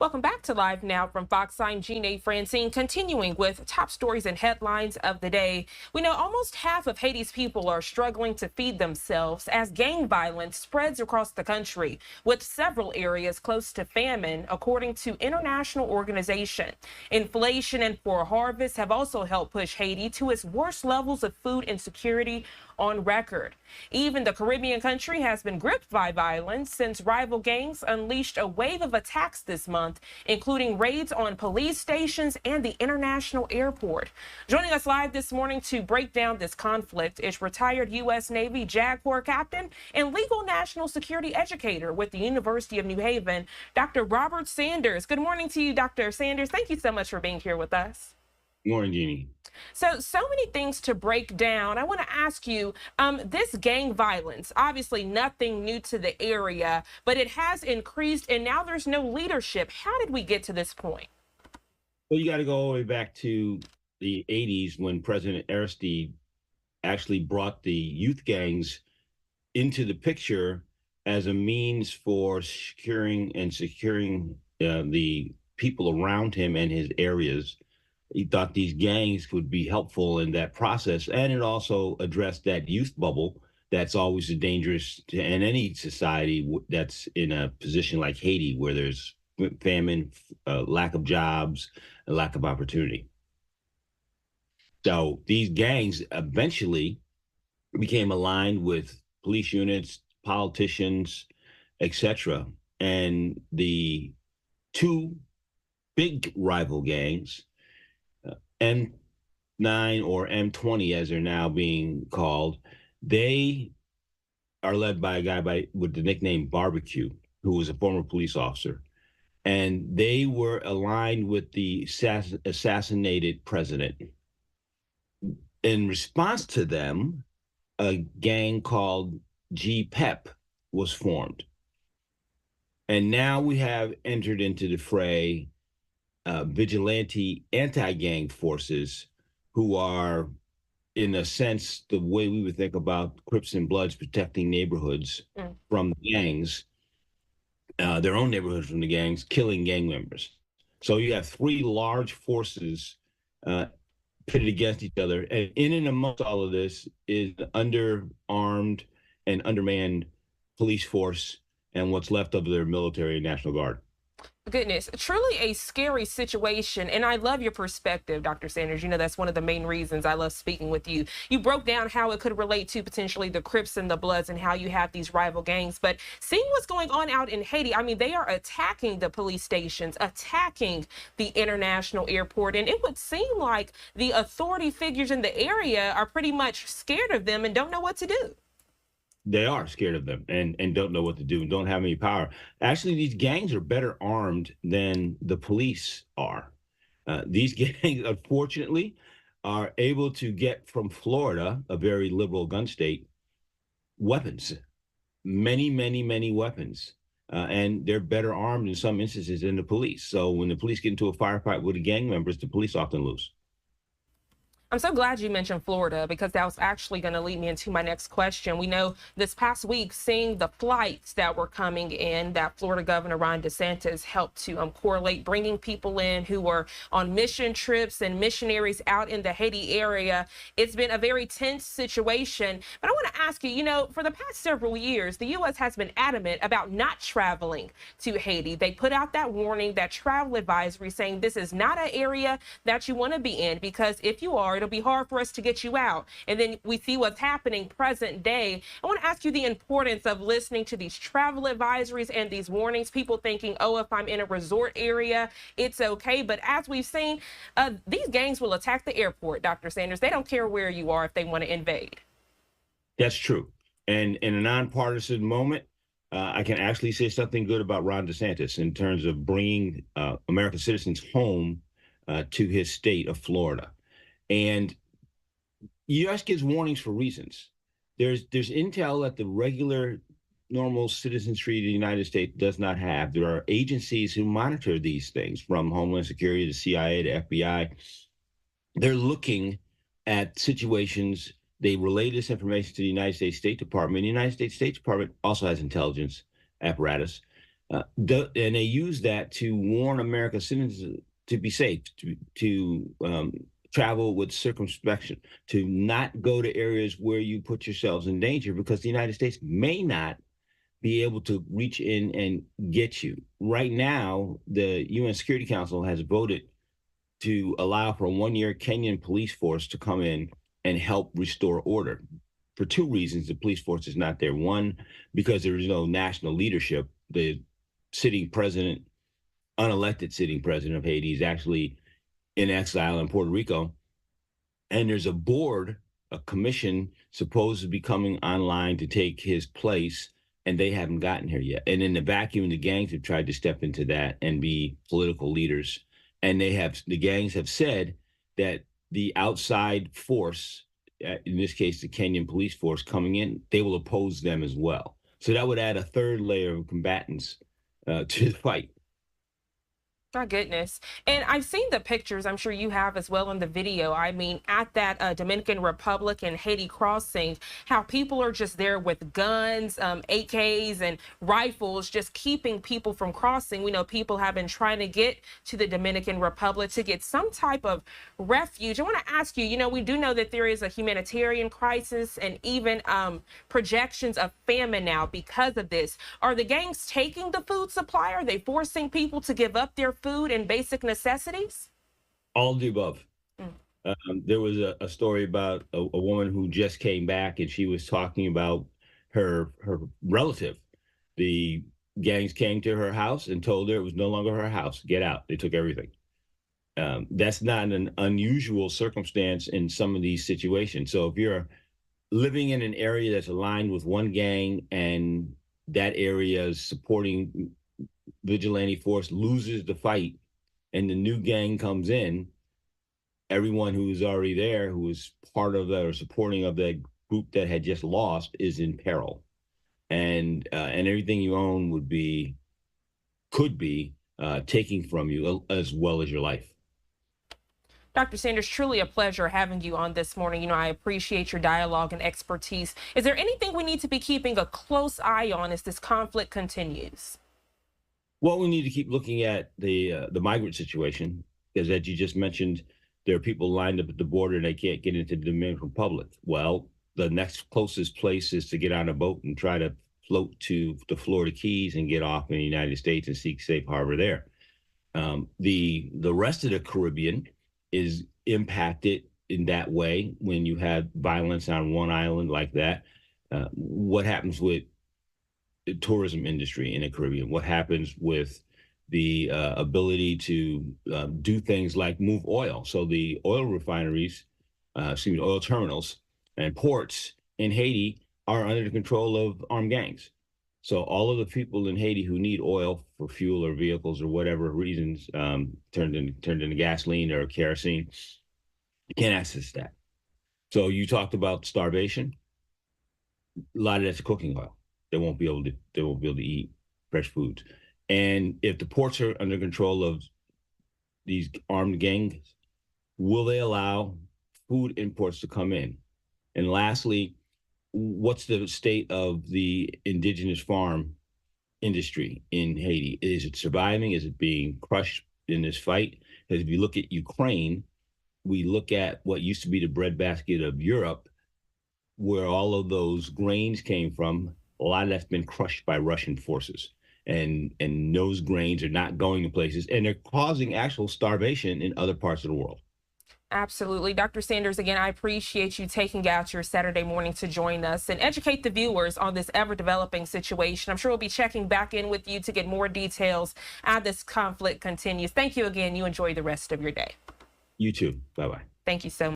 Welcome back to Live Now from Fox. I'm Jeanne Francine, continuing with top stories and headlines of the day. We know almost half of Haiti's people are struggling to feed themselves as gang violence spreads across the country, with several areas close to famine, according to international organization. Inflation and poor harvests have also helped push Haiti to its worst levels of food insecurity on record. Even the Caribbean country has been gripped by violence since rival gangs unleashed a wave of attacks this month, including raids on police stations and the international airport. Joining us live this morning to break down this conflict is retired U.S. Navy JAG Corps captain and legal national security educator with the University of New Haven, Dr. Robert Sanders. Good morning to you, Dr. Sanders. Thank you so much for being here with us. Good morning, Jeannie. So many things to break down. I want to ask you, this gang violence, obviously nothing new to the area, but it has increased and now there's no leadership. How did we get to this point? Well, you got to go all the way back to the 80s when President Aristide actually brought the youth gangs into the picture as a means for securing the people around him and his areas. He thought these gangs would be helpful in that process, and it also addressed that youth bubble that's always dangerous in any society that's in a position like Haiti, where there's famine, lack of jobs, and lack of opportunity. So these gangs eventually became aligned with police units, politicians, etc. And the two big rival gangs, M9 or M20, as they're now being called, they are led by a guy with the nickname Barbecue, who was a former police officer. And they were aligned with the assassinated president. In response to them, a gang called GPEP was formed. And now we have entered into the fray vigilante anti-gang forces who are, in a sense, the way we would think about Crips and Bloods protecting neighborhoods from the gangs, their own neighborhoods from the gangs, killing gang members. So you have three large forces pitted against each other. And in and amongst all of this is the underarmed and undermanned police force and what's left of their military and National Guard. Goodness, truly a scary situation. And I love your perspective, Dr. Sanders. You know, that's one of the main reasons I love speaking with you. You broke down how it could relate to potentially the Crips and the Bloods and how you have these rival gangs. But seeing what's going on out in Haiti, I mean, they are attacking the police stations, attacking the international airport. And it would seem like the authority figures in the area are pretty much scared of them and don't know what to do. They are scared of them and don't know what to do and don't have any power. Actually, these gangs are better armed than the police are. These gangs, unfortunately, are able to get from Florida, a very liberal gun state, weapons, many weapons. And they're better armed in some instances than the police. So when the police get into a firefight with the gang members, the police often lose. I'm so glad you mentioned Florida, because that was actually going to lead me into my next question. We know this past week, seeing the flights that were coming in, that Florida Governor Ron DeSantis helped to correlate, bringing people in who were on mission trips and missionaries out in the Haiti area. It's been a very tense situation. But I want to ask you, you know, for the past several years, the U.S. has been adamant about not traveling to Haiti. They put out that warning, that travel advisory, saying this is not an area that you want to be in, because if you are, it'll be hard for us to get you out. And then we see what's happening present day. I want to ask you the importance of listening to these travel advisories and these warnings. People thinking, oh, if I'm in a resort area, it's okay. But as we've seen, these gangs will attack the airport, Dr. Sanders. They don't care where you are if they want to invade. That's true. And in a nonpartisan moment, I can actually say something good about Ron DeSantis in terms of bringing American citizens home to his state of Florida. And U.S. gives warnings for reasons. There's intel that the regular, normal citizenry of the United States does not have. There are agencies who monitor these things, from Homeland Security to CIA to FBI. They're looking at situations. They relay this information to the United States State Department. The United States State Department also has intelligence apparatus. And they use that to warn American citizens to be safe, to travel with circumspection, to not go to areas where you put yourselves in danger, because the United States may not be able to reach in and get you. Right now, the UN Security Council has voted to allow for a 1 year Kenyan police force to come in and help restore order. For two reasons, the police force is not there. One, because there is no national leadership. The sitting president, unelected sitting president of Haiti, is actually in exile in Puerto Rico. And there's a board, a commission supposed to be coming online to take his place, and they haven't gotten here yet. And in the vacuum, the gangs have tried to step into that and be political leaders. And the gangs have said that the outside force, in this case, the Kenyan police force coming in, they will oppose them as well. So that would add a third layer of combatants to the fight. My goodness. And I've seen the pictures, I'm sure you have as well in the video. I mean, at that Dominican Republic and Haiti crossing, how people are just there with guns, AKs and rifles, just keeping people from crossing. We know people have been trying to get to the Dominican Republic to get some type of refuge. I want to ask you, we do know that there is a humanitarian crisis and even projections of famine now because of this. Are the gangs taking the food supply? Are they forcing people to give up their food and basic necessities? All of the above. There was a story about a woman who just came back, and she was talking about her relative. The gangs came to her house and told her it was no longer her house. Get out. They took everything. That's not an unusual circumstance in some of these situations. So if you're living in an area that's aligned with one gang and that area is supporting vigilante force, loses the fight and the new gang comes in, everyone who's already there, who is part of that or supporting of that group that had just lost, is in peril. And everything you own could be taking from you, as well as your life. Dr. Sanders, truly a pleasure having you on this morning. I appreciate your dialogue and expertise. Is there anything we need to be keeping a close eye on as this conflict continues? Well, we need to keep looking at the migrant situation, because as you just mentioned, there are people lined up at the border and they can't get into the Dominican Republic. Well, the next closest place is to get on a boat and try to float to the Florida Keys and get off in the United States and seek safe harbor there. The rest of the Caribbean is impacted in that way when you have violence on one island like that. What happens with the tourism industry in the Caribbean? What happens with the ability to do things like move oil? So the oil refineries, oil terminals and ports in Haiti are under the control of armed gangs. So all of the people in Haiti who need oil for fuel or vehicles or whatever reasons, turned into gasoline or kerosene, can't access that. So you talked about starvation. A lot of that's cooking oil. They won't be able to eat fresh foods. And if the ports are under control of these armed gangs, will they allow food imports to come in? And lastly, what's the state of the indigenous farm industry in Haiti? Is it surviving? Is it being crushed in this fight? Because if you look at Ukraine, we look at what used to be the breadbasket of Europe, where all of those grains came from. A lot of that's been crushed by Russian forces. And those grains are not going to places, and they're causing actual starvation in other parts of the world. Absolutely. Dr. Sanders, again, I appreciate you taking out your Saturday morning to join us and educate the viewers on this ever-developing situation. I'm sure we'll be checking back in with you to get more details as this conflict continues. Thank you again. You enjoy the rest of your day. You too. Bye-bye. Thank you so much.